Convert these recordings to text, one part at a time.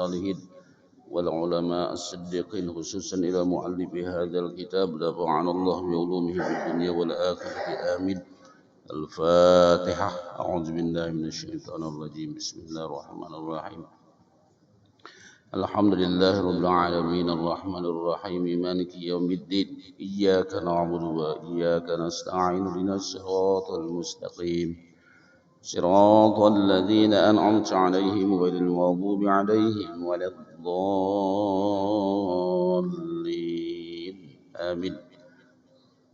الصالحين والعلماء الصديقين خصوصا إلى مؤلف هذا الكتاب نفعنا الله بعلومه في الدنيا والآخرة آمين. الفاتحة. أعوذ بالله من الشيطان الرجيم. بسم الله الرحمن الرحيم. الحمد لله رب العالمين الرحمن الرحيم مالك يوم الدين. إياك نعبد وإياك نستعين اهدنا الصراط المستقيم صراط الذين أنعمت عليهم غير المغضوب عليهم ولا الضالين آمين.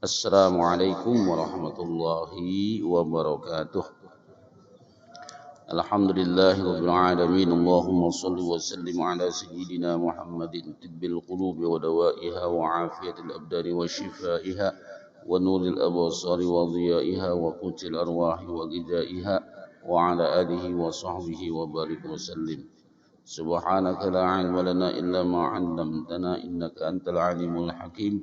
السلام عليكم ورحمة الله وبركاته. الحمد لله رب العالمين. اللهم صل وسلم على سيدنا محمد طب القلوب ودوائها وعافية الأبدان وشفائها ونور الأبصار وضيائها وقوت الأرواح وغذائها وعلى آله وصحبه وبارك وسلم. سبحانك لا علم لنا إلا ما علمتنا إنك أنت العليم الحكيم.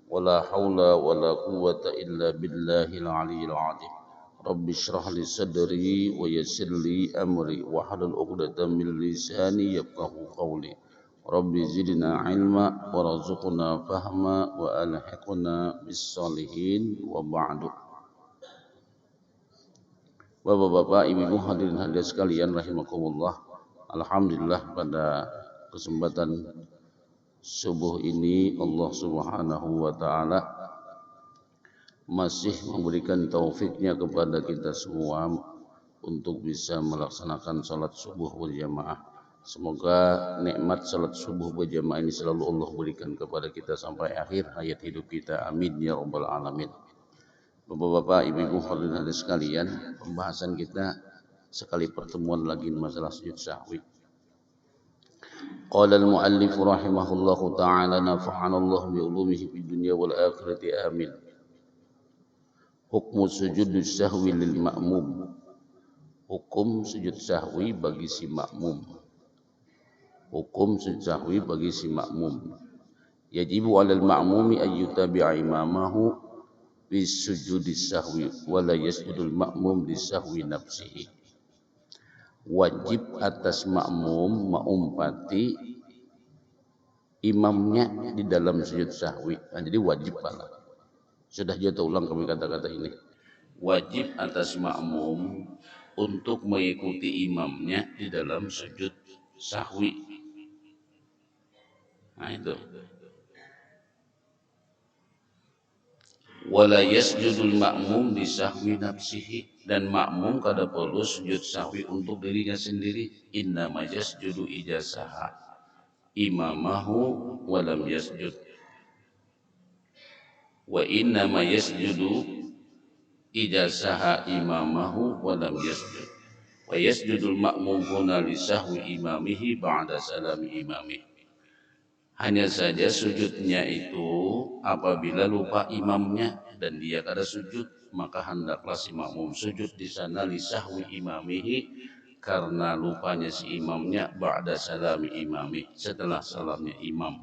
ولا حول ولا قوة إلا بالله العلي العظيم. رب اشرح لي صدري ويسر لي أمري واحلل عقدة من لساني يفقهوا قولي. رب زدنا علما وارزقنا فهما وألحقنا بالصالحين وبعد. Bapak-bapak, ibu-ibu, hadirin hadirat sekalian rahimakumullah. Alhamdulillah pada kesempatan subuh ini Allah Subhanahu wa taala masih memberikan taufiknya kepada kita semua untuk bisa melaksanakan salat subuh berjamaah. Semoga nikmat salat subuh berjamaah ini selalu Allah berikan kepada kita sampai akhir hayat hidup kita. Amin ya rabbal alamin. Bapak-bapak, ibu-ibu, hadirin hadirat sekalian, pembahasan kita sekali pertemuan lagi masalah sujud sahwi. Qala al-muallif rahimahullahu ta'ala nafa'ana Allah bi ulumihi fid dunya wal akhirati amin. Hukmu sujud sahwi lil ma'mum. Hukum sujud sahwi bagi si makmum. Hukum sujud sahwi bagi si makmum. Yajibu 'alal ma'mumi ay yutabi'a imamahu bis sujudi sahwi wa la yasjudul ma'mum li sahwi nafsihi. Wajib atas makmum mengumpati imamnya di dalam sujud sahwi. Nah, jadi wajib pala. Sudah jatuh ulang kami kata-kata ini. Wajib atas makmum untuk mengikuti imamnya di dalam sujud sahwi. Nah itu. Wala yasjudul ma'mum li sahwi nafsihi, dan makmum kada perlu sujud sahwi untuk dirinya sendiri. Inna ma yasjudu ijazaha imamahu wa lam yasjud. Wa inna ma yasjudu ijazaha imamahu wa lam yasjud. Wa yasjudul ma'mum huna li sahwi imamihi ba'da salami imamihi. Hanya saja sujudnya itu apabila lupa imamnya dan dia kada sujud, maka hendaklah si makmum sujud di sana li sahwi imamihi, karena lupanya si imamnya ba'da salami imami, setelah salamnya imam.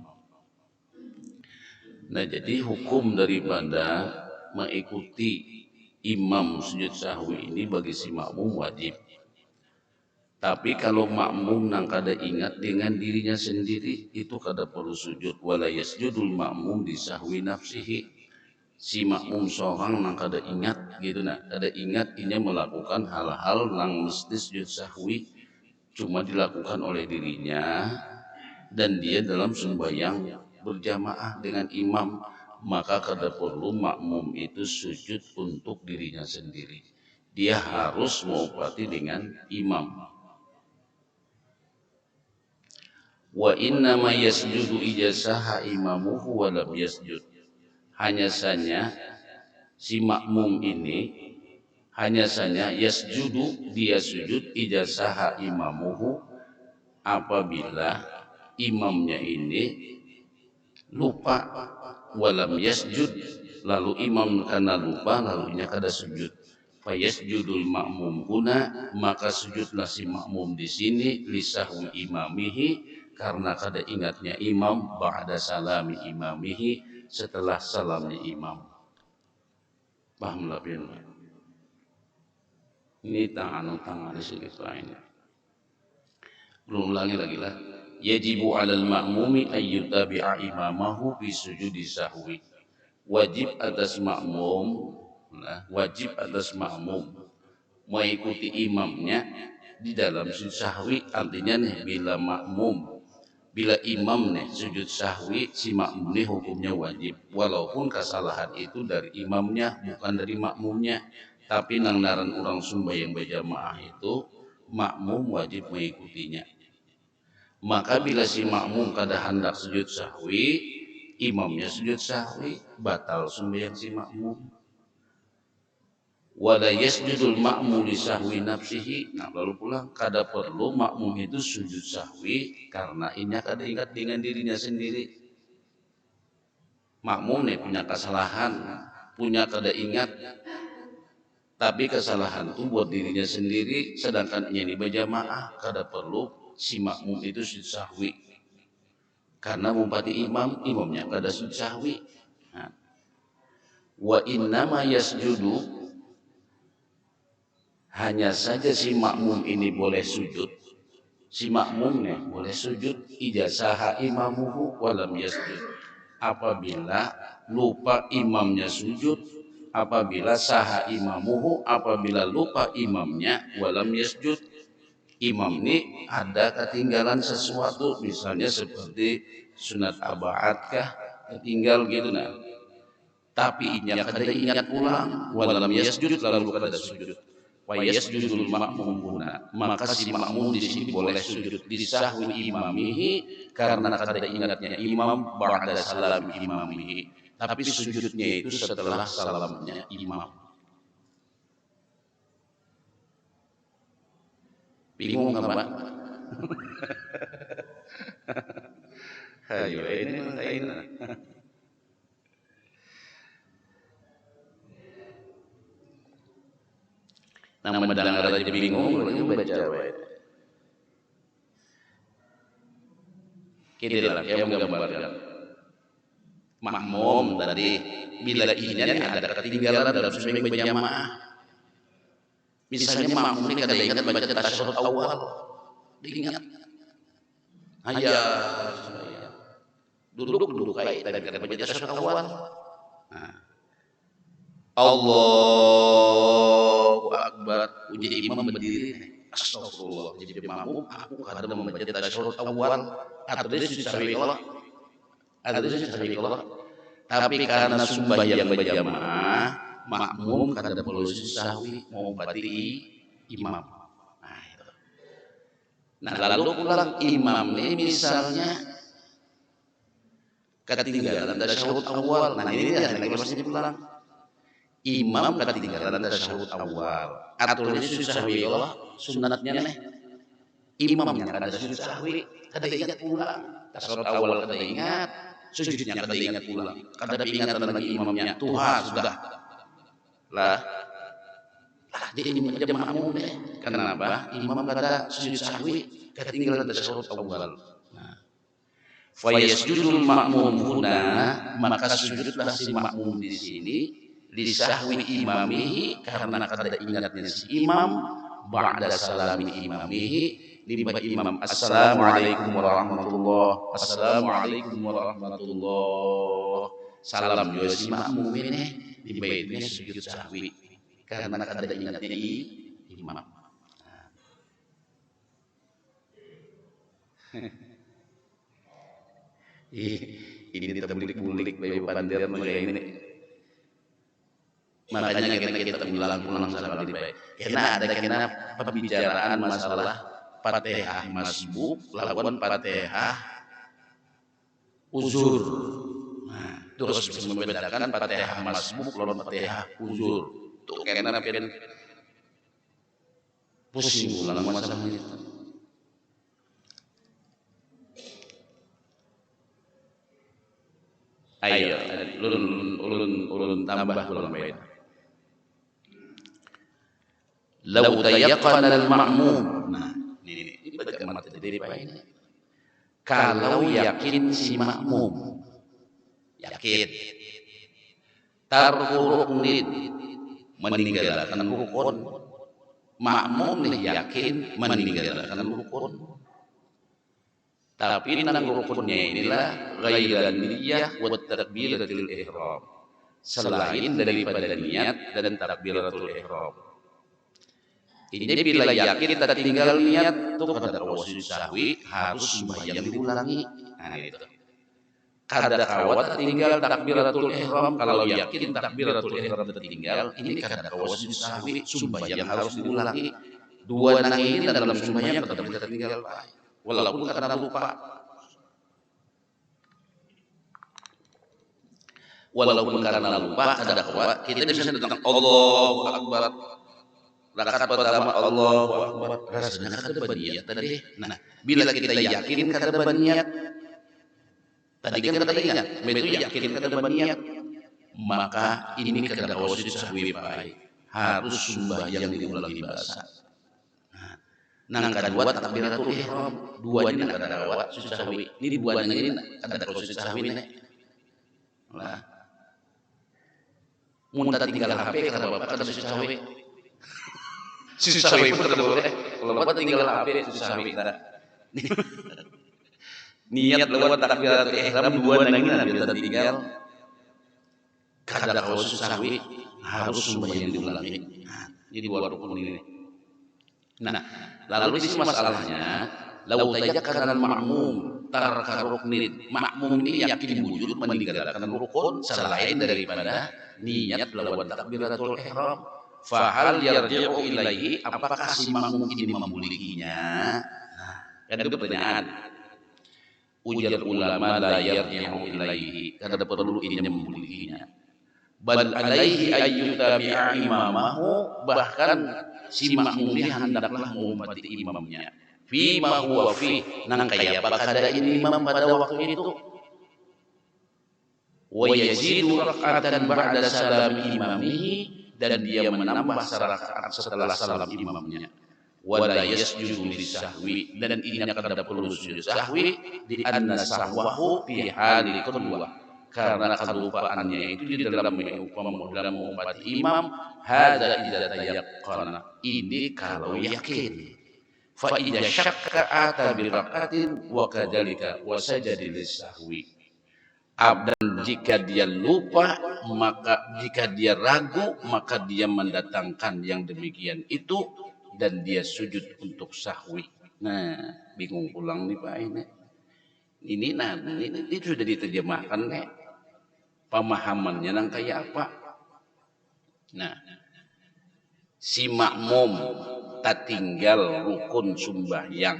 Nah, jadi hukum daripada mengikuti imam sujud sahwi ini bagi si makmum wajib. Tapi kalau makmum nang kada ingat dengan dirinya sendiri, itu kada perlu sujud. Wala yasjudul makmum di sahwi nafsihi. Si makmum seorang nang kada ingat gitu, nah kada ingat inya melakukan hal-hal nang mesti sujud sahwi cuma dilakukan oleh dirinya dan dia dalam sembahyang berjamaah dengan imam, maka kada perlu makmum itu sujud untuk dirinya sendiri. Dia harus mengupati dengan imam. Wa inna ma yasjudu ijazaha imamuhu wa lam yasjud. Hanya saja si makmum ini hanya saja yasjudu, dia sujud ijazaha imamuhu apabila imamnya ini lupa, walam yasjud, lalu imam karena lupa lalu nya kada sujud. Fa yasjudul makmum huna, maka sujudlah si makmum di sini li sahwi imamihi, karena kada ingatnya imam ba'da salami imamihi, setelah salamnya imam. Paham lah pian? Ini tangan sedikit lain. Belum ulangi lagi lah. yajibu 'alal ma'mumi ayyutabi'a imamahu bi sujudi sahwi. Wajib atas makmum, wajib atas makmum mengikuti imamnya di dalam sujud sahwi. Artinya nih, bila imam nih sujud sahwi, si makmum nih hukumnya wajib, walaupun kesalahan itu dari imamnya bukan dari makmumnya. Tapi nang naran orang sembahyang berjamaah itu makmum wajib mengikutinya. Maka bila si makmum kada hendak sujud sahwi, imamnya sujud sahwi, batal sembahyang si makmum. Wala yasjudul ma'mum li sahwi nafsihi. Nah, lalu pulang kada perlu makmum itu sujud sahwi karena inya kada ingat dengan dirinya sendiri. Makmum nih punya kesalahan, punya kada ingat, tapi kesalahan itu buat dirinya sendiri, sedangkan inya ini berjamaah, kada perlu si makmum itu sujud sahwi. Karena mumpati imamnya kada sujud sahwi. Nah, wa innama yasjudu, hanya saja si makmum ini boleh sujud, si makmumnya boleh sujud ijazaha imamuhu walam yasjud, apabila lupa imamnya sujud, apabila saha imamuhu, apabila lupa imamnya walam yasjud. Imam ini ada ketinggalan sesuatu, misalnya seperti sunat abaat kah, ketinggal gitu, nah, tapi inya kada ingat ulang, walam yasjud, lalu kada sujud. Wa yasjudul ma'mum huna, maka si makmum di sini boleh sujud di sahwi imamihi karena kada ingatnya imam ba'da salam imamihi, tapi sujudnya itu setelah salamnya imam. Bingung nggak Pak? Ayo ini nama mendengar aja bingung, ini baca wae. Kita lah yang menggambarkan makmum tadi, bila inya ada ketinggalan dalam sembahyang berjamaah. Misalnya makmum ini kada ingat baca tasyahud awal, diingat. Duduk kayak tadi kada baca tasyahud awal. Nah, Allahu Akbar, uji imam berdiri, astagfirullah, jadi makmum aku kada membaca tasyahud awal, atau dia sujud sahwi Allah, tapi karena sembahyang berjamaah, makmum kada perlu sujud sahwi, mau bati imam. Nah, itu. Nah, lalu pulang imam ini misalnya ketinggalan tasyahud awal. Nah, ini yang lagi masih pulang. Imam ketinggalan tasyahud awal, aturnya sujud sahwi Allah, sunatnya nih imamnya kada sujud sahwi, kada ingat pulang tasyahud awal, kada ingat sujudnya, kada ingat pulang, kada ingatan lagi imamnya, Tuhan sudah lah dia menjadi makmum deh. Kenapa? Imam kada sujud sahwi, ketinggalan tasyahud awal. Nah, fa yasjudul ma'mum huna, maka sujudlah si makmum di sini li sahwi imamihi karena kada ingatnya si imam, ba'da salami imamihi, liba imam assalamualaikum warahmatullahi, assalamualaikum warahmatullahi, salam yo si makmum ini liba ini sujud sahwi karena kada ingatnya imam. Ini terbulik-bulik bayu pandir kayak ini. Makanya kita pulang salam baik. Karena ada pembicaraan masalah Fatihah masbuk lawan Fatihah uzur. Nah, terus bisa membedakan Fatihah masbuk lawan Fatihah uzur. Tuh karena pusing ulang masalah itu. Ayo, ulun tambah ulang baik. Lau tayaqqana al-ma'mum. Nah, ini baca mata dari Pak ini. Kalau yakin si makmum, yakin tarku ruknin, meninggalkan rukun. Makmum nih yakin meninggalkan rukun. Tapi nang rukunnya inilah ghairan niyyah wa takbiratul ihram. Selain daripada niat dan takbiratul ihram. Ini bila yakin tertinggal niat tuh kada kawas sahwi harus sembahyang diulangi. Nah itu. Kada kawat tertinggal takbiratul ihram, kalau yakin takbiratul ihram tertinggal, ini kada kawas sahwi sembahyang harus diulangi. Dua nang ini dalam sembahyang kada boleh tertinggal, walaupun karena lupa. Walaupun karena lupa kada kawat, kita bisa datang Allahu Akbar. Rakaat pertama Allahu Akbar, rasanya kada berniat tadi. Nah, bila kita yakin kada berniat, tadi kan kada ingat, itu yakin kada berniat, maka ini kada kawas sahwi baik. Harus sembahyang diulangi basa. Nang kadua takbiratul ihram, dua ini kada kawas sahwi. Ini dua ini kada kawas sahwi nih. Lah. Mun tinggal HP kada apa kada sahwi. Susah itu kada boleh. Kalau buat tinggal HP susah kita. Niat lewat takbiratul ihram dua nang ini bila tinggal kada kawas susah harus sembahyang diulangi. Nah, ini dua rukun ini. Nah, lalu di sini masalahnya lau tayakkana al-ma'mum taraka ruknin. Makmum ini yakin wujud meninggalkan rukun selain daripada niat lawan takbiratul ihram. Fahal yarji'u ilaihi, apakah si makmum ini memilikinya? Nah, kan itu pertanyaan. Ujar ulama la yarji'u ilaihi, kada perlu ini memilikinya. Bal alaihi ayyutabi'a imamahu, bahkan si makmum ini hendaklah mengumpati imamnya. Fi ma huwa fi, nang kaya kada ini imam pada waktu itu. Wa yazidu rak'atan ba'da salam imamihi, dan dia menambah rakaat setelah salam imamnya. Wala yasjudu lisahwi, dan ini kada perlu sujud sahwi di anna sahwahu fi halil kedua, karena kelupaannya itu di dalam mengumpati imam. Hadza idza tayaqqana, ini kalau yakin. Fa idza syakka ata bi raqatin wa kadzalika wa sajada lisahwi. Dan jika dia lupa, maka jika dia ragu, maka dia mendatangkan yang demikian itu dan dia sujud untuk sahwi. Nah, bingung pulang nih Pak ini. Ini sudah diterjemahkan nih. Pemahamannya nang kayak apa? Nah, si makmum tak tinggal rukun sembahyang.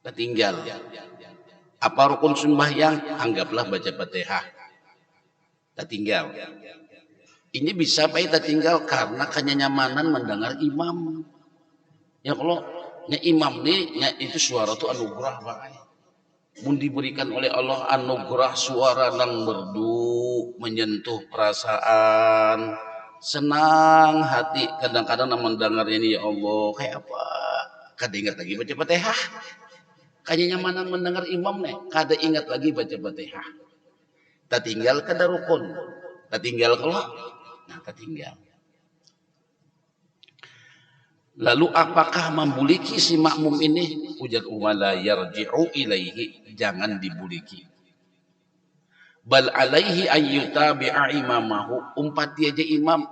Tak tinggal. Apa rukun sembahyang? Anggaplah baca Fatihah. Tak tinggal. Ini bisa Pak tak tinggal karena kenyamanan mendengar imam. Ya kalau imam ini itu suara itu anugerah Pak. Mun diberikan oleh Allah anugerah suara nang merdu, menyentuh perasaan, senang hati. Kadang-kadang mendengarnya ini ya Allah kayak apa? Kada ingat lagi baca Fatihah. Kenyamanan mendengar imam nih, kada ingat lagi baca Fatihah. Tak tinggal kada rukun. Tak tinggal kalau, nah tak tinggal. Lalu apakah membuliki si makmum ini? Ujar umala yarji'u ilaihi, jangan dibuliki. Bal alaihi ayyutabi'a imamahu, umpati aja imam.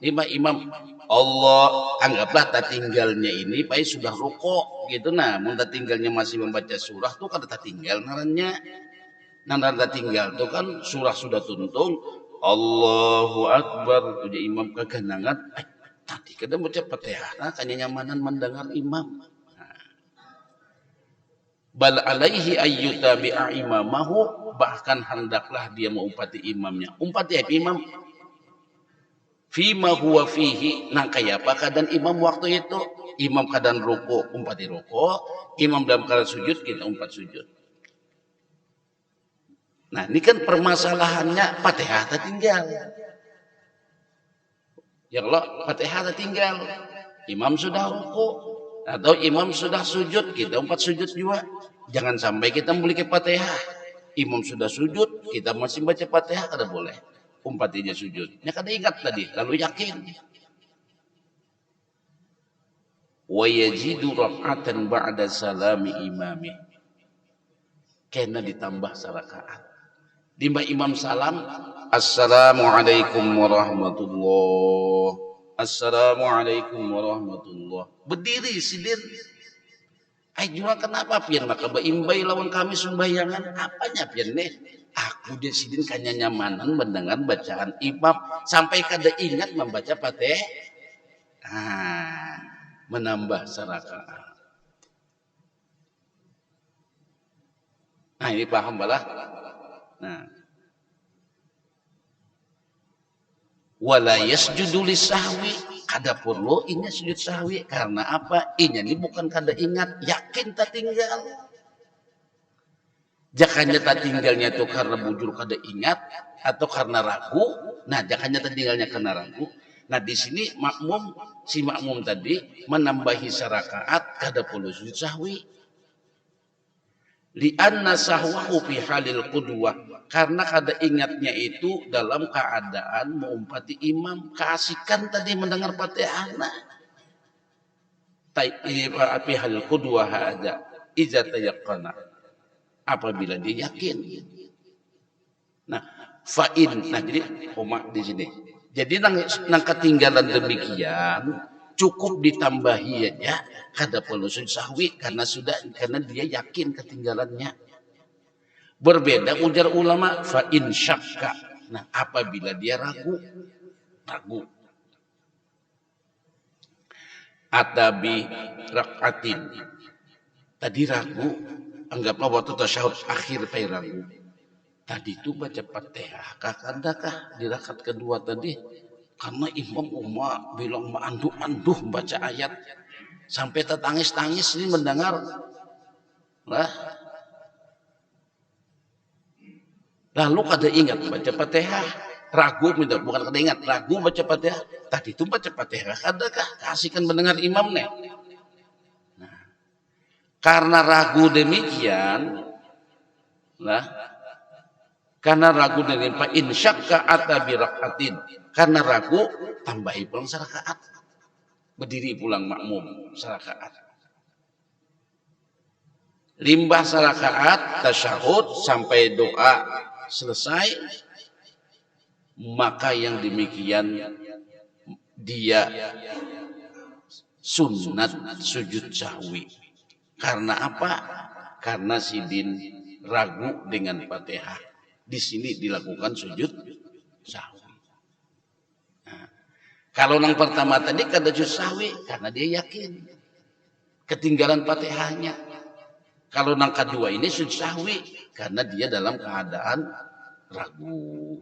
Imam Allah, anggaplah tak tinggalnya ini Pak sudah rukuk gitu. Nah, mun tak tinggalnya masih membaca surah tuh kada tak tinggal narannya. Naran tak tinggal tuh kan surah sudah tuntung Allahu Akbar, udah imam kegenangan. Tadi kada baca Fatihah, nah kenyamanan mendengar imam. Bal alaihi ayyutabi'a imamahu, bahkan hendaklah dia mengumpati imamnya. Umpati imam fima huwa fihi, nang kaya apa keadaan imam waktu itu. Imam keadaan ruku, umpati ruku. Imam dalam keadaan sujud, kita umpat sujud. Nah ini kan permasalahannya Fatihah tertinggal. Ya Allah, Fatihah tertinggal. Imam sudah ruku atau imam sudah sujud, kita umpat sujud juga. Jangan sampai kita memiliki Fatihah. Imam sudah sujud, kita masih baca Fatihah, kada boleh. Umpatinya sujud. Ya kada ingat tadi, lalu yakin. wa yajidu rak'atan ba'da salami imami, kena ditambah sarakaat. Dimba imam salam, assalamualaikum warahmatullah, assalamualaikum warahmatullah, berdiri sidin. Jua kenapa pian maka imbai lawan kami sembayangan apanya pian nih? Aku dia sidin kanya nyamanan mendengar bacaan imam sampai kada ingat membaca Fatihah. Menambah sarakaat. Nah ini paham balah. Nah, wala yasjudu lisahwi, kada perlu inya sujud sahwi. Karena apa? Inya ini bukan kada ingat, yakin tak tinggal. Jakanya tak tinggalnya itu karena bujur kada ingat atau karena ragu. Nah, jakanya tak tinggalnya karena ragu. Nah, di sini si makmum tadi menambahi sarakaat kada perlu sujud sahwi. Lianna sahwahu fi halil qudwah, karena kada ingatnya itu dalam keadaan mengumpati imam, keasikan tadi mendengar Fatihah. Fi halil qudwah aja iza tayaqqana, apabila dia yakin. Nah, jadi koma di sini. Jadi nang ketinggalan demikian cukup ditambahi aja kada perlu sujud sahwi karena dia yakin ketinggalannya. Berbeda ujar ulama fa in syakka. Nah, apabila dia ragu. Atabi rakaatin. Tadi ragu, anggaplah waktu tasyahud akhir pai ragu. Tadi itu baca Fatihah kakandakah di rakaat kedua tadi, karena imam bilang anduh baca ayat sampai tertangis-tangis ini mendengar lah. Lalu kada ingat baca Fatihah, ragu bukan kada ingat, ragu baca Fatihah. Tadi itu baca Fatihah kadakah kasihkan mendengar imam nih. Nah, karena ragu demikian lah. Karena ragu dengan fa in syakka atabi rakaatin. Karena ragu tambahi pulang sarakaat. Berdiri pulang makmum sarakaat. Limbah sarakaat tasyahud sampai doa selesai, maka yang demikian dia sunat sujud sahwi. Karena apa? Karena sidin ragu dengan Fatihah. Di sini dilakukan sujud sahwi. Nah, kalau yang pertama tadi kada sujud sahwi karena dia yakin ketinggalan Fatihahnya. Kalau yang kedua ini sujud sahwi karena dia dalam keadaan ragu.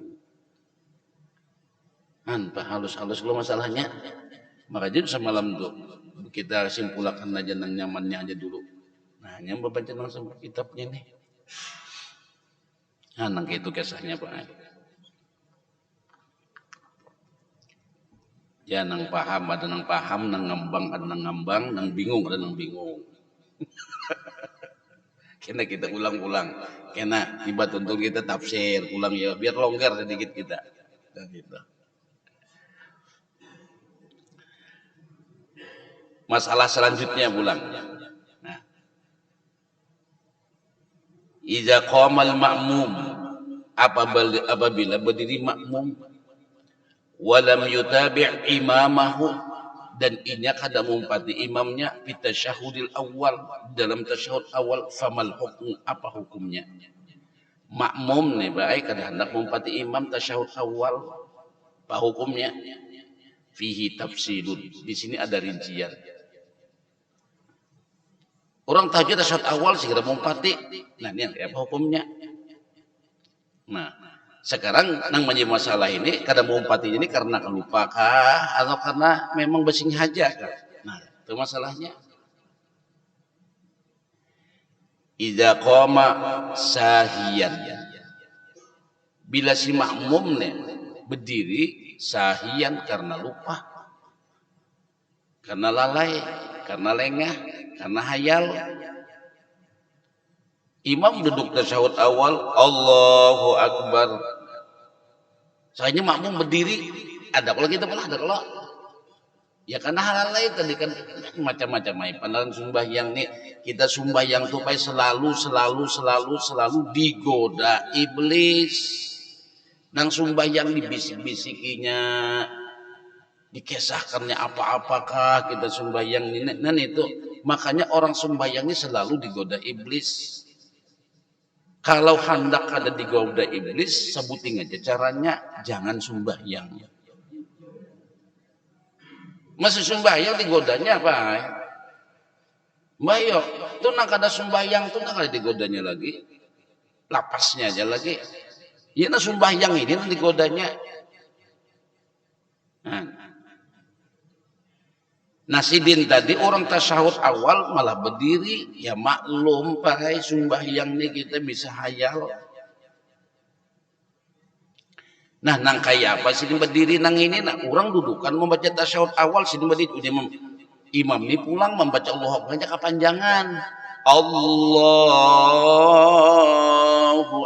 Halus-halus lo masalahnya. Makanya semalam tuh kita simpulkan aja nang nyamannya aja dulu. Nah, yang membaca langsung kitabnya nih. Nang itu kisahnya Pak. Ya nang paham ada nang paham, nang ngambang ada nang ngambang, nang bingung ada nang bingung. Kena kita ulang-ulang. Kena tiba tuntun kita tafsir ulang ya biar longgar sedikit kita. Dan gitu. Masalah selanjutnya pulang. Nah. Iza qamal ma'mum, apabila berdiri makmum walam yutabi' imamahu, dan inya kada mumpati imamnya fi tasyahudil awal, dalam tasyahud awal, famal hukmu, apa hukumnya? Makmum nih baik kada hendak mumpati imam tasyahud awal, apa hukumnya? Fihi tafsilun, di sini ada rincian. Orang tahajud tasyahud awal segera mumpati. Nah, ini apa hukumnya? Nah, sekarang nang menjadi masalah ini kada mumpati ini karena kelupakah atau karena memang besing haja kah? Nah, itu masalahnya. Idza qama sahiyan. Bila si makmum nih berdiri sahiyan karena lupa, karena lalai, karena lengah, karena hayal. Imam duduk tasyahud awal, Allahu Akbar. Soalnya makmum berdiri, ada kalau kita pernah ada kalau Ya karena hal lain tadi kan macam-macam ay pandangan sembahyang nih kita sembahyang tuh selalu digoda iblis nang sembahyang dibisik-bisikinya dikesahkannya apa-apakah kita sembahyang ini nan itu makanya orang sembahyang ini selalu digoda iblis kalau hendak ada digoda iblis sebutin aja caranya jangan sembahyang masih sembahyang digodanya apa? Mbak tuh nak ada sembahyang tuh nak ada digodanya lagi, lapasnya aja lagi. Ya nak sembahyang ini nak digodanya. Nah sidin tadi orang tasyahud awal malah berdiri, ya maklum pakai sembahyang ini kita bisa hayal. Nah, nang kayak apa sih berdiri nang ini? Nah, orang dudukan membaca tasyahud awal sini berdiri. Imam ini pulang membaca Allahu Akbar kepanjangan. Allahu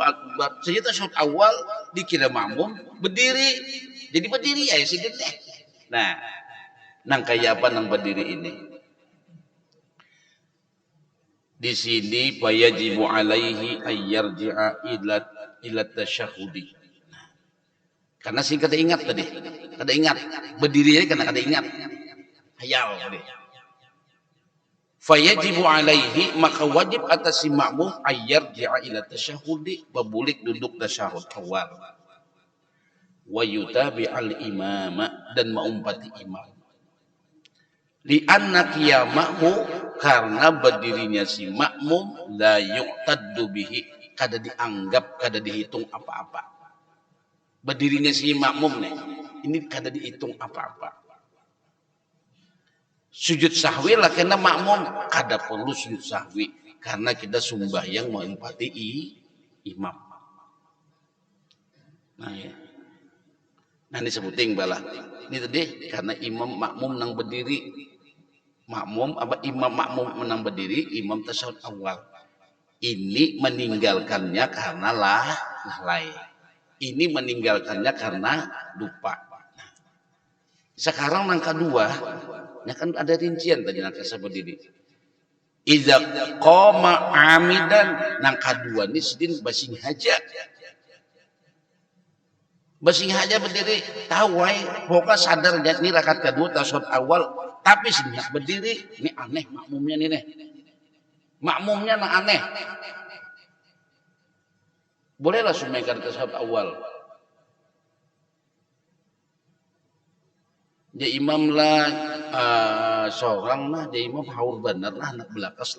Akbar. Saja tasyahud awal dikira makmum berdiri. Jadi berdiri ya sih deh. Nah, nang kayak apa nang berdiri ini? Di sini fayajibu alaihi ayyarji'a ila tasyahudi. Karena sih kada ingat tadi, kada ingat berdiri aja karena kada ingat, hayal tadi. Fayajibu alaihi maka wajib atas si makmum ayyarji'a ila tasyahudi babulik duduk tasyahud awal. Wa yutabi al imama dan mengumpati imam. Li anna qiyamahu karena berdirinya si makmum la yuqtaddu bihi kada dianggap kada dihitung apa-apa. Berdirinya si makmum nih ini kada dihitung apa-apa sujud sahwi lah karena makmum kada perlu sujud sahwi karena kita sembahyang menempati imam nah ya nah ini sebuting bala ini tadi karena imam makmum nang berdiri makmum apa imam makmum menang berdiri imam tasyahud awal ini meninggalkannya karena lalai ini meninggalkannya karena lupa. Sekarang nang kedua, ya kan ada rincian tadi nang berdiri. Idza qama amidan nang kedua ni sidin basing haja. Basing haja berdiri, tahu wae pokoknya sadar ni rakaat kedua tasyahud awal, tapi sidin berdiri, ini aneh makmumnya nih. Makmumnya nah aneh. Bolehlah sumaikan tasyahud awal. Dia imam lah seorang lah dia imam haur benar lah anak belakas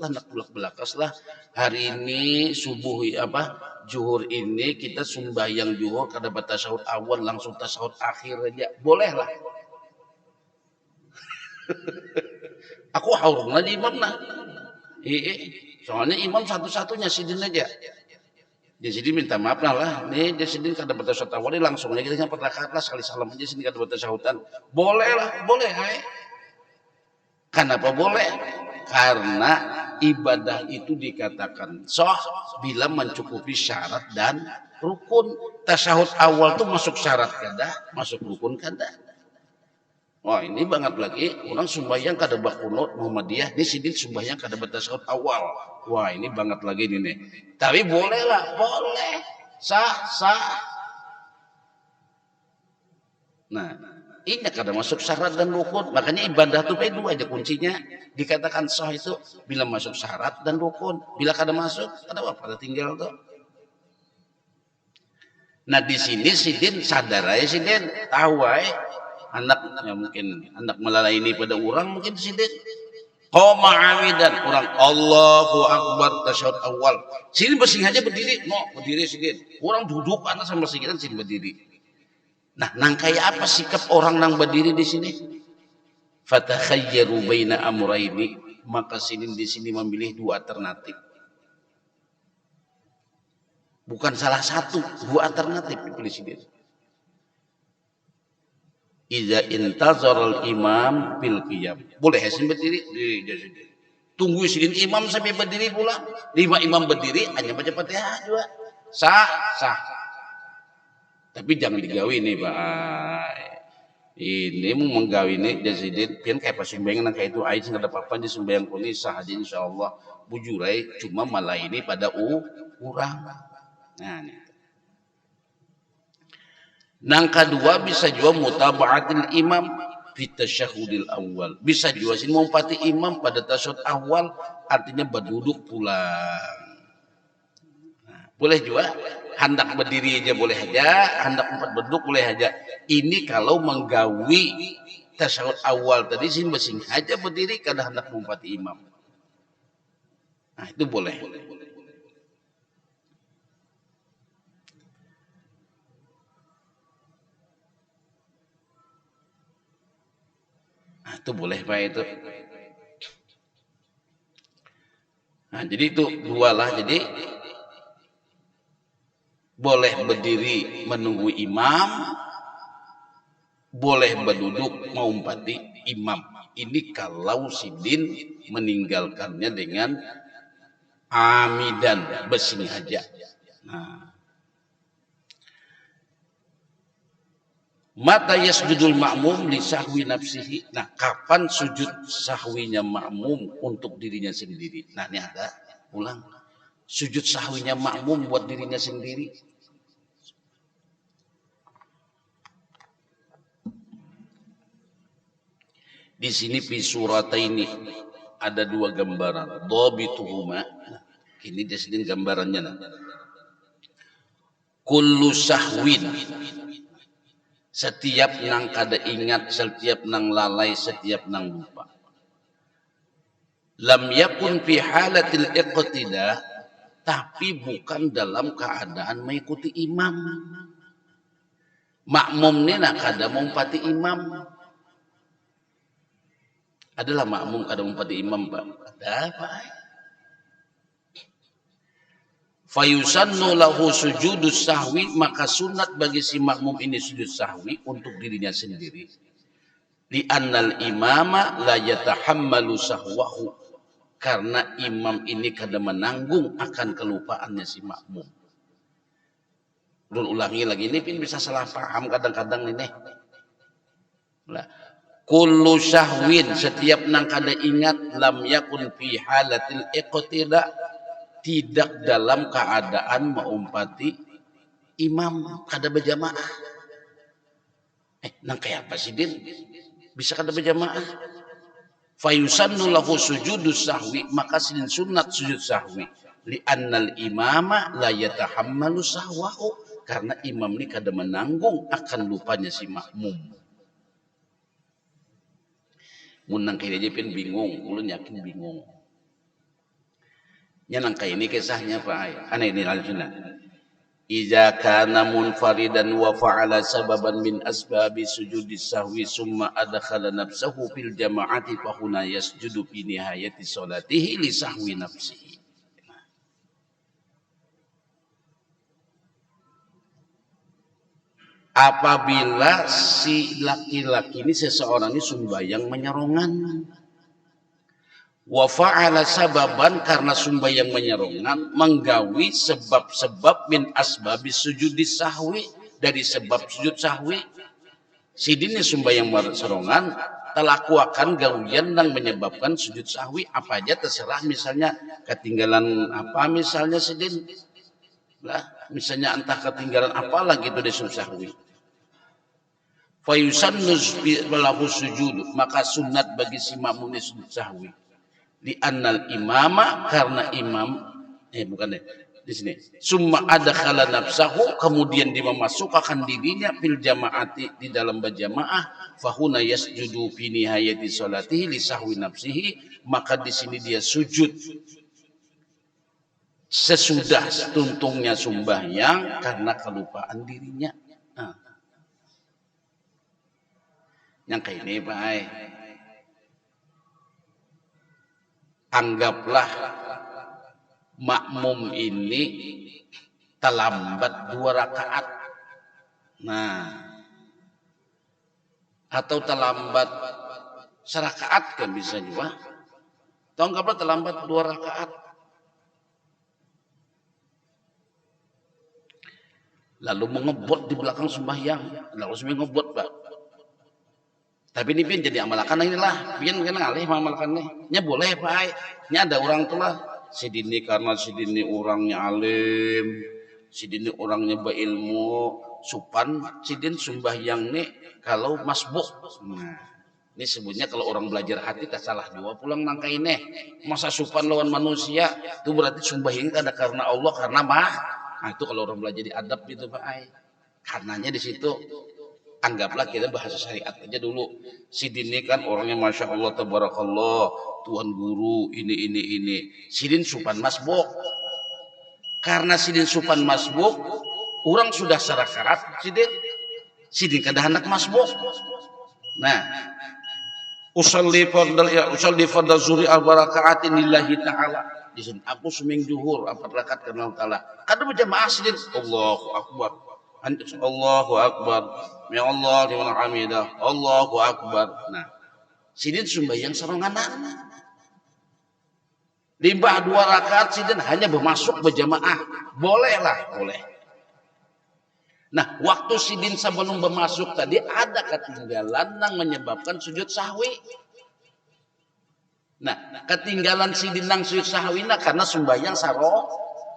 lah hari ini subuh apa zuhur ini kita sembahyang zuhur kada tasyahud awal langsung tasyahud akhir aja boleh lah. Aku haur lah di imam lah. Soalnya imam satu-satunya sidin aja. Di sini minta maaf lah, nih di sini kada tasyahud awal langsung aja kita rakaat lah sekali salam aja sini kada tasyahudan. Boleh lah, boleh hai. Kenapa boleh? Karena ibadah itu dikatakan sah bila mencukupi syarat dan rukun. Tasyahud awal tuh masuk syarat kada, masuk rukun kada. Wah ini banget lagi orang sembahyang kada bakunut Muhammadiyah di sini sembahyang kada tasyahud awal. Wah ini banget lagi ini nih. Tapi boleh lah, boleh. Sah. Nah, ini kada masuk syarat dan rukun. Makanya ibadah itu dua aja kuncinya. Dikatakan sah itu bila masuk syarat dan rukun. Bila kada masuk, kada apa-apa tinggal tuh. Nah di sini sidin sadar aja sidin tahu aja. Anaknya mungkin anak melalai ini pada orang mungkin sidin qoma amidan orang Allahu Akbar tasyahud awal sini bersing aja berdiri berdiri sidin orang duduk anak sama sikiran sini berdiri nah nang kayak apa sikap orang nang berdiri di sini fatakhayyaru baina amrayni maka sidin di sini memilih dua alternatif bukan salah satu dua alternatif dipilih sidin. Iza intazar imam bil qiyam. Boleh hasil berdiri tunggu sidin imam sampai berdiri pula. 5 imam berdiri hanya baca Fatihah juga. Sah. Tapi jangan digawe nih, Pak. Ini mau menggawini jadi pian kayak pasumbangan kayak itu aing nggak ada apa-apa di sumbayang kuni sah aja insyaallah bujurai cuma malah ini pada urang. Nah, ini. Nang kedua bisa juga mutaba'atil imam fi tasyahudil awal. Bisa juga sih mumpati imam pada tasyahud awal artinya berduduk pulang. Boleh juga hendak berdiri aja boleh aja, hendak empat berduduk boleh aja. Ini kalau menggawi tasyahud awal tadi sih masing aja berdiri kada hendak mumpati imam. Nah, itu boleh. Nah, itu boleh Pak itu. Nah, jadi itu dua lah. Jadi boleh berdiri menunggu imam, boleh berduduk mengumpati imam. Ini kalau sidin meninggalkannya dengan amidan bersengaja. Nah, mata yasjudul ma'mum li sahwi nafsihi. Nah, kapan sujud sahwinya makmum untuk dirinya sendiri? Nah, ini ada ulang. Sujud sahwinya makmum buat dirinya sendiri. Di sini fi surataini ada dua gambaran. Dhabituhuma. Nah, ini di sini gambarannya. Nah. Kullu sahwin. Setiap nang kada ingat, setiap nang lalai, setiap nang lupa. Lam yakun fi halatil iqtida, tapi bukan dalam keadaan mengikuti imam. Makmum ni nak kada mumpati imam. Adalah makmum kada mumpati imam, Pak. Ada, Pak. Fayusannu lahu sujudus sahwi, maka sunat bagi si makmum ini sujud sahwi untuk dirinya sendiri. Li annal imama la yatahammalu sahwahu, karena imam ini kada menanggung akan kelupaannya si makmum. Dulu ulangi lagi ini pin bisa salah paham kadang-kadang ini. Lah, kullu syahwin setiap nang kada ingat lam yakun fi halatil iqtida, tidak dalam keadaan mengumpati imam kada berjamaah. Nang kayak apa sih Din? Bisa kada berjamaah? Fayusannu lahu sujudus sahwi, maka silin sunat sujud sahwi. Li annal imama la yatahammalu sahwahu, karena imam ini kada menanggung akan lupanya si makmum. Munang kaya aja pun bingung, ulun yakin bingung. Nya nang kaya ini kisahnya Pak. Aneh ini lanjutnya. Iza kana munfaridan wa fa'ala sababan min asbabi sujudis sahwi summa adkhala nafsahu fil jama'ati fa huna yasjudu fi nihayati salatihi li sahwi nafsihi. Apabila si laki-laki ini seseorang ini sumbayang menyerongan, wa fa'ala sababan karena sumbayang menyerongan menggawi sebab-sebab min asbabis sujudis sahwi, dari sebab sujud sahwi. Sidin sumbayang menyerongan telakuakan gawian yang menyebabkan sujud sahwi apa aja terserah, misalnya ketinggalan apa misalnya sidin lah, misalnya entah ketinggalan apalah gitu di sujud sahwi. Fayusannu lahu sujud, maka sunat bagi si makmum ini sujud sahwi. Di annal imama, karena imam bukan di sini. Summa adkhala nafsahu, kemudian dia memasukkan dirinya fil jamaati, di dalam berjamaah, fahuna yasjudu fi nihayati salatihi li sahwi nafsihi, maka di sini dia sujud sesudah tuntungnya sembahyang karena kelupaan dirinya. Nah, yang kayak ini Pak, anggaplah makmum ini terlambat 2 rakaat. Nah, atau terlambat serakaat kan bisa juga. Tahu anggaplah terlambat 2 rakaat. Lalu mengebot di belakang sembahyang. Lalu sembahyang ngebot Pak. Tapi ini pian jadi amalakan inilah pian mungkin ngalih amalkan nya boleh Pak nya ada orang tuh lah si dini karena si dini orangnya alim si dini orangnya berilmu supan si din sembahyang nih kalau masbuk nah ini sebutnya kalau orang belajar hati tak salah juga pulang nangka ini masa supan lawan manusia itu berarti sembahyang ada karena Allah karena nah itu kalau orang belajar di adab gitu Pak karenanya di situ anggaplah kita bahasa syariat aja dulu si Din kan orangnya masya Allah tabarakallah tuan guru ini sidin supan masbuk karena sidin supan masbuk orang sudah syarat sidin kada hendak masbuk nah usalli fardal zuhri al barakaatin lillahi ta'ala di sini aku seming zuhur 4 rakaat karena Allah taala kada berjamaah sidin Allahu akbar Allahu akbar ya Allah liman hamidah Allahu akbar nah sidin sembahyang seronganan limbah 2 rakaat sidin hanya bermasuk berjamaah bolehlah boleh nah waktu sidin sebelum bermasuk tadi ada ketinggalan yang menyebabkan sujud sahwi nah ketinggalan sidin nang sujud sahwi karena sembahyang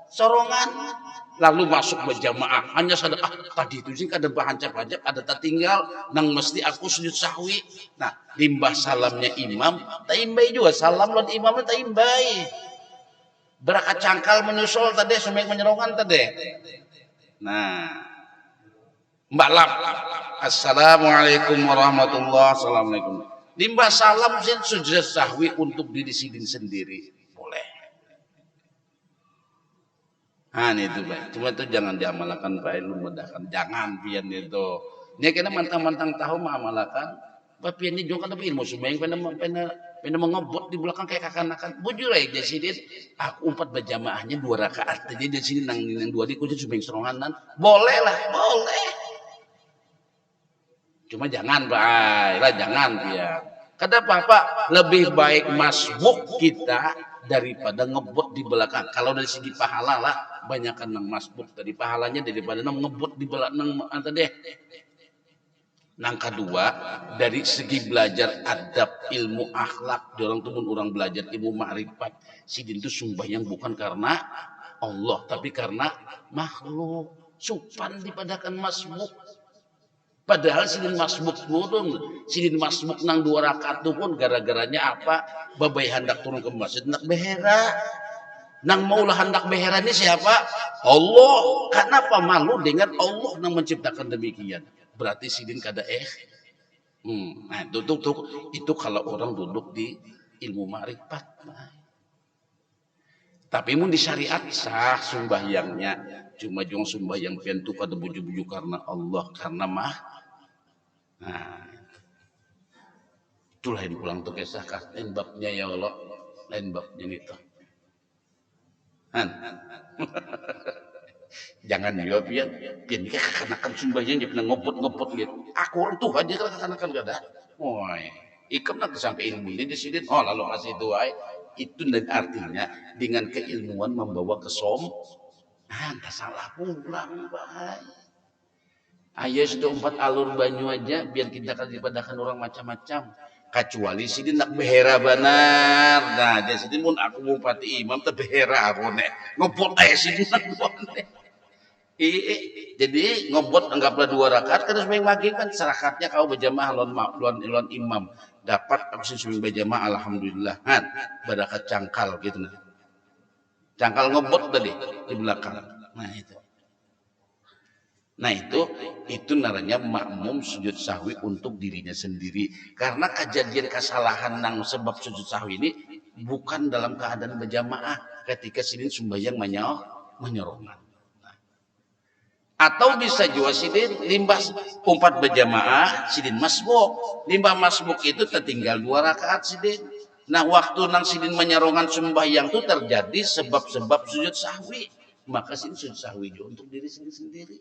sorongan lalu masuk berjamaah hanya sadar tadi itu sih ada bahan cap-cap ada tertinggal nang mesti aku sujud sahwi nah limbah salamnya imam taimbai juga salam lawan imam taimbai berakat cangkal menyusul tadi sumek menyerongan tadi nah mbak lap assalamualaikum warahmatullahi assalamualaikum limbah salam sujud sahwi untuk diri sidin sendiri boleh. Nah itu Pak, cuma itu jangan diamalkan Pak, lu mudahkan, jangan pian itu. Ini kena mantang-mantang tahu mengamalkan, Pak pian ini juga tapi ilmu semua yang pernah mengebut di belakang kayak kakan-kakan. Bujur aja sidin, aku 4 berjamaahnya 2 rakaat, jadi di sini nang 2 di kunci semua seronganan, boleh lah, boleh. Cuma jangan Pak, lah jangan pian. Kata Pak, lebih baik masbuk kita daripada ngebut di belakang. Kalau dari segi pahala lah, banyakkan nang masbuk dari pahalanya daripada nang ngebut di belakang deh. Nang kedua, dari segi belajar adab ilmu akhlak, orang tuh orang belajar ilmu makrifat. Sidin itu sembahyang bukan karena Allah, tapi karena makhluk. Supan dipadakan masbuk. Padahal sidin masbuk turun, sidin masbuk nang 2 rakaat itu pun gara-garanya apa? Babai hendak turun ke masjid hendak behera. Nang maulah hendak behera ini siapa? Allah. Kenapa malu dengan Allah yang menciptakan demikian? Berarti sidin kada Nah, itu kalau orang duduk di ilmu makrifat. Tapi mun di syariat sah sembahyangnya. Cuma jangan sembahyang pentu kada buju-buju karena Allah, karena nah, itu lain pulang tuh kisah lain babnya ya Allah, lain babnya itu. Jangan juga pian ini kekanakan sembahyang dia pernah ngopot gitu. Aku orang tuh aja kekanakan gak ada. Woi, ikam nak sampai ilmu ini di sini. Oh lalu kasih itu itu dan artinya dengan keilmuan membawa tak salah pulang baik. Ayah sudah 4 alur banyu aja biar kita kan dipadakan orang macam-macam. Kecuali sidin nak behera benar. Nah, dia sidin pun aku mau pati imam tapi behera aku nih. Ngobot sidin nak jadi ngobot anggaplah 2 rakaat kan sembahyang maghrib kan serakatnya kau berjamaah lawan imam. Dapat abis sembahyang berjamaah alhamdulillah. Kan barakat cangkal gitu nah. Cangkal ngobot tadi di belakang. Nah itu namanya makmum sujud sahwi untuk dirinya sendiri. Karena kejadian kesalahan nang sebab sujud sahwi ini bukan dalam keadaan berjamaah ketika sidin sembahyang menyerongan. Atau bisa juga sidin limbah 4 berjamaah sidin masbuk. Limbah masbuk itu tertinggal 2 rakaat sidin. Nah waktu nang sidin menyerongan sembahyang itu terjadi sebab-sebab sujud sahwi. Maka sidin sujud sahwi juga untuk diri sendiri.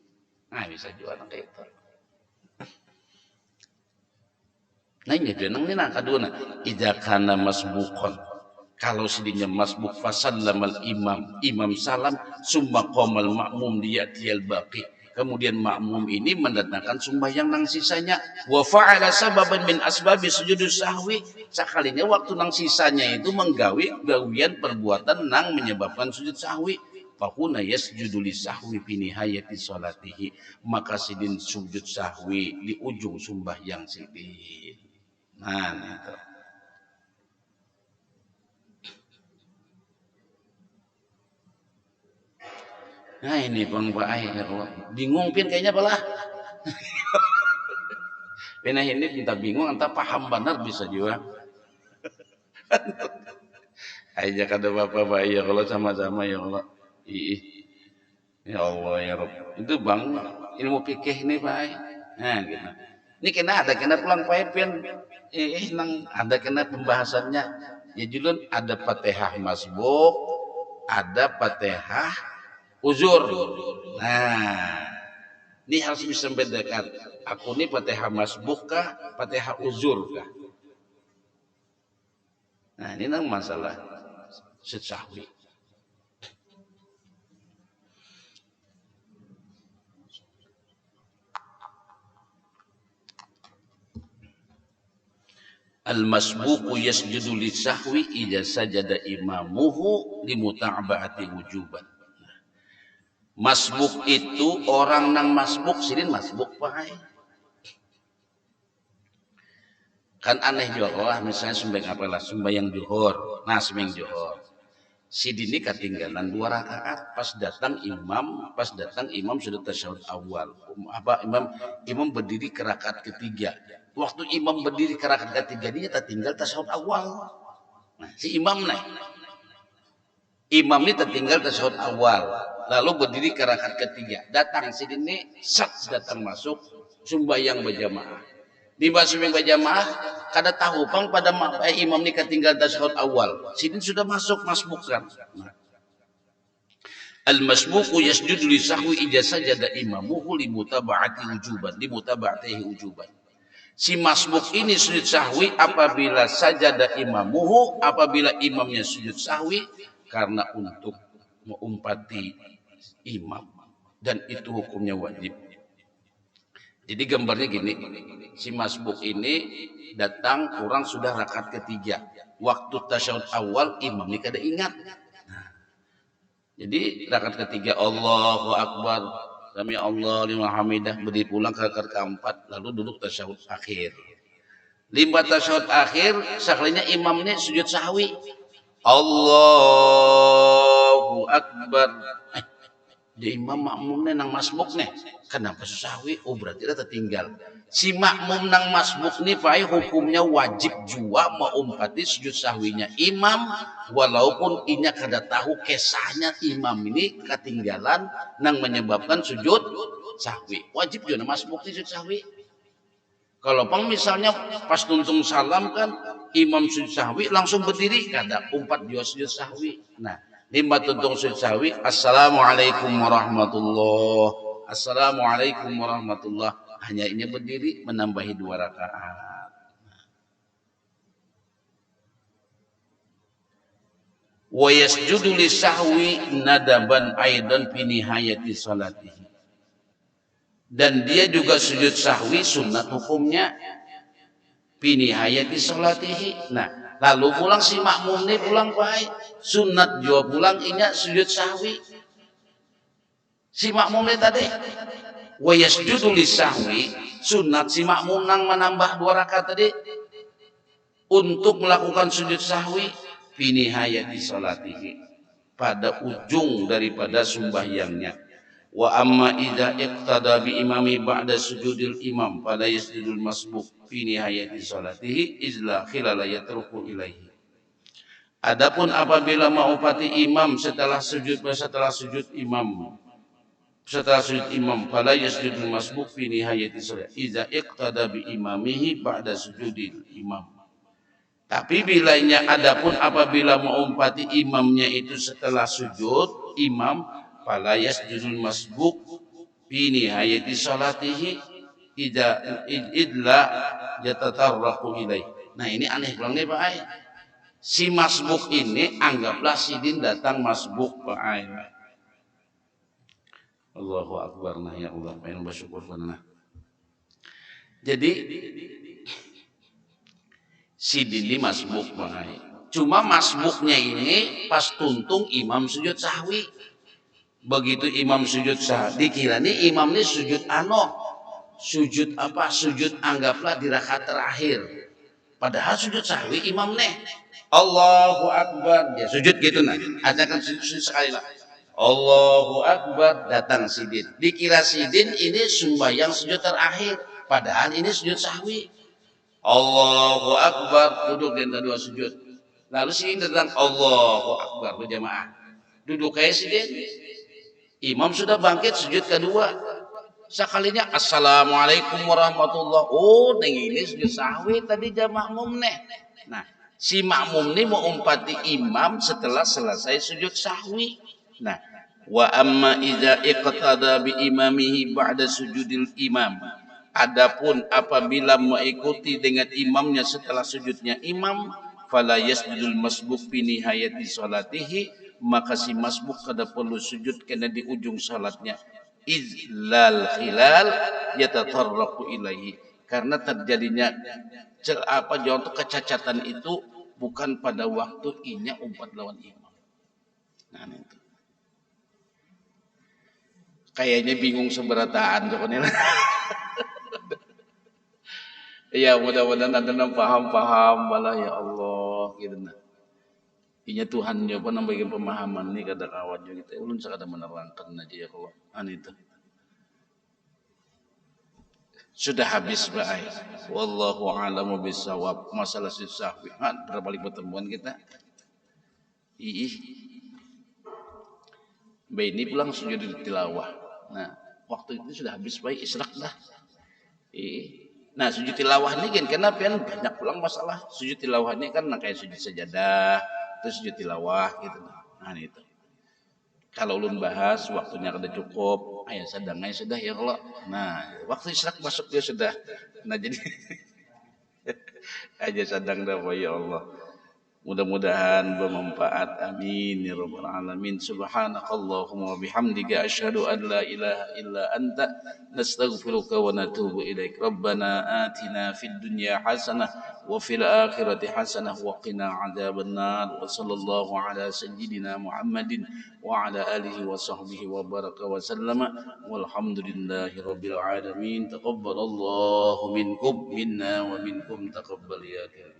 Nah bisa juga kayak itu. Nah ini dia nang kedua nah idza kana masbuqan. Kalau sidinnya masbuk fasallamal imam salam summa qamal makmum liyatiyal baqi. Kemudian makmum ini mendatangkan sembahyang nang sisanya. Wa fa'ala sababan min asbabi sujudus sahwi. Sakalinya waktu nang sisanya itu menggawi gawian perbuatan nang menyebabkan sujud sahwi. Fakuna yasjudu lisahwi fi nihayati salatihi. Maka sidin sujud sahwi di ujung sembahyang sidin. Nah, itu. Nah ini Bang Pak ya Allah. Bingung pin kayaknya belah. Pina ini kita bingung entah paham benar bisa juga. Aja kada bapak ya Allah sama-sama ya Allah. Ih, ya Allah ya Rabb. Itu Bang ilmu fikih ini Pak. Nah gitu. Ini kena pulang Pak pin. Nang ada kena pembahasannya. Ya julun ada Fatihah masbuk, ada Fatihah uzur. Nah, ini harus bisa membedakan. Aku ini Fatihah masbuk kah, Fatihah uzur kah? Nah, ini nang masalah sahwi. Al-masbuqu yasjudu lisahwi idza sajada imamuhu limuta'abati wujuban. Masbuk itu orang nang masbuk sidin masbuk Pak. Kan aneh juga kalau misalnya sembahyang zuhur. Nah, sembahyang zuhur. Sidin ini ketinggalan 2 rakaat pas datang imam sudah tasyahud awal. Imam berdiri ke rakaat ketiga. Waktu imam berdiri ke rakaat ketiga dia tertinggal tasyahud awal. Nah, si imam naik. Imam ini tertinggal tasyahud awal, lalu berdiri ke rakaat ketiga. Datang sidin ini datang masuk sembahyang berjamaah. Di sembahyang berjamaah kada tahu pang pada imam ini ketinggal tasyahud awal. Sidin sudah masuk masbukan. Nah. Al-masbuqu yasjudu li sahwi idza sajada imamuhu limutaba'atihi wujuban. Si masbuk ini sujud sahwi apabila sajada imamuhu, apabila imamnya sujud sahwi karena untuk mengumpati imam, dan itu hukumnya wajib. Jadi gambarnya gini, si masbuk ini datang orang sudah rakaat ketiga, waktu tasyahud awal imam ini kada ingat. Jadi rakaat ketiga Allahu Akbar, sami Allah liman hamidah, berdiri pulang ke rakaat keempat, lalu duduk tasyahud akhir. Limba tasyahud akhir, sekalinya imamnya sujud sahwi. Allahu Akbar. Dia imam makmumnya nang masbuk nih. Kenapa sahwi? Oh berarti dia tertinggal. Si makmum nang masbuk nih Pak, hukumnya wajib juga mengumpati sujud sahwinya imam, walaupun inya kada tahu kesahnya imam ini ketinggalan nang menyebabkan sujud sahwi. Wajib juga masbuk sujud sahwi. Kalau pang misalnya pas tuntung salam kan imam sujud sahwi langsung berdiri kada umpat juga sujud sahwi. Nah, lima tuntung sujud sahwi, assalamualaikum warahmatullah, assalamualaikum warahmatullah, hanya ini berdiri menambahi 2 rakaat. Wa yasjudu lisahwi nadaban aidan fi nihayati salatihi. Dan dia juga sujud sahwi sunat hukumnya fi nihayati salatihi. Nah, lalu pulang si makmum ini pulang baik sunat juga pulang inya sujud sahwi. Si makmum ini tadi wa yasjudu lisahwi, sunat si makmum nang menambah 2 rakaat tadi untuk melakukan sujud sahwi fi nihayati salatihi, pada ujung daripada sembahyangnya. Wa amma idza iqtada bi imami ba'da sujudil imam pada yasjudul masbuk fi nihayati salatihi izla khilala yatruku ilaihi. Adapun apabila mengupati imam setelah sujud imam pada yasjudul masbuk fi nihayati salatihi idza iqtada bi imamihi ba'da sujudil imam. Tapi bilanya adapun apabila mengumpati imamnya itu setelah sujud imam, fala yasjudul masbuk fi nihayati salatihi idla yatatarraqu ilaih. Nah ini aneh banget Pak Ai. Si masbuk ini anggaplah sidin datang masbuk Pak Ai. Allahu akbar. Nah ya Allah, pengen bersyukur pernah. Jadi si Dini masbuk bahai. Cuma masbuknya ini pas tuntung imam sujud sahwi. Begitu imam sujud sahwi, dikira nih imam ini sujud sujud apa? Sujud anggaplah di rakaat terakhir. Padahal sujud sahwi imam nih. Allahu akbar, ya sujud gitu nah. Ajakan sujud sekali lah. Allahu akbar, datang sidin. Dikira sidin ini sembahyang sujud terakhir. Padahal ini sujud sahwi. Allahu akbar, duduk di antara dua sujud. Lalu si datang Allahu akbar berjamaah. Duduk kayak sidin. Imam sudah bangkit sujud kedua. Sekalinya assalamualaikum warahmatullah. Oh, neng ini sujud sahwi tadi jamaah makmum neh. Nah, si makmum ini mau umpati imam setelah selesai sujud sahwi. Nah, wa amma idza iqtada bi imamihi ba'da sujudil imam. Adapun apabila mengikuti dengan imamnya setelah sujudnya imam, fala yasjudul masbuk fi nihayati salatihi, maka si masbuk kada perlu sujud karena di ujung salatnya. Izlal khilal yatatarraqu ilaihi, karena terjadinya contoh kecacatan itu bukan pada waktu inya umpat lawan imam. Nah itu kayaknya bingung seberataan pokoknya. Ya mudah-mudahan ada yang paham malah ya Allah gitu nah. Inya Tuhan ya apa nambahin pemahaman nih kada kawan juga kita ulun sakada menerangkan aja ya kalau itu sudah habis baik. Wallahu a'lamu bissawab. Masalah sahwi. Berapa kali pertemuan kita? Ih. Ini pulang sujud tilawah. Nah, waktu itu sudah habis baik israk dah. Nah, sujud tilawah ini kan kenapa kan banyak pulang masalah. Sujud tilawah ini kan kayak sujud sajadah, terus sujud tilawah gitu. Nah, itu. Kalau ulun bahas waktunya kada cukup, ayo sedang aja sudah ya Allah. Nah, waktu israk masuk dia sudah. Nah, jadi aja sedang dah ya Allah. Mudah-mudahan bermanfaat. Amin ya rabbal alamin. Subhanakallahumma wa bihamdika asyhadu an la ilaha illa anta nastaghfiruka wa natubu ilaik. Rabbana atina fid dunya hasanah wa fil akhirati hasanah wa qina adzabannar. Wa sallallahu ala sayyidina Muhammadin wa ala alihi wa sahbihi wa baraka wa sallama. Walhamdulillahi rabbil alamin. Taqabbalallahu minkum minna wa minkum taqabbal ya karim.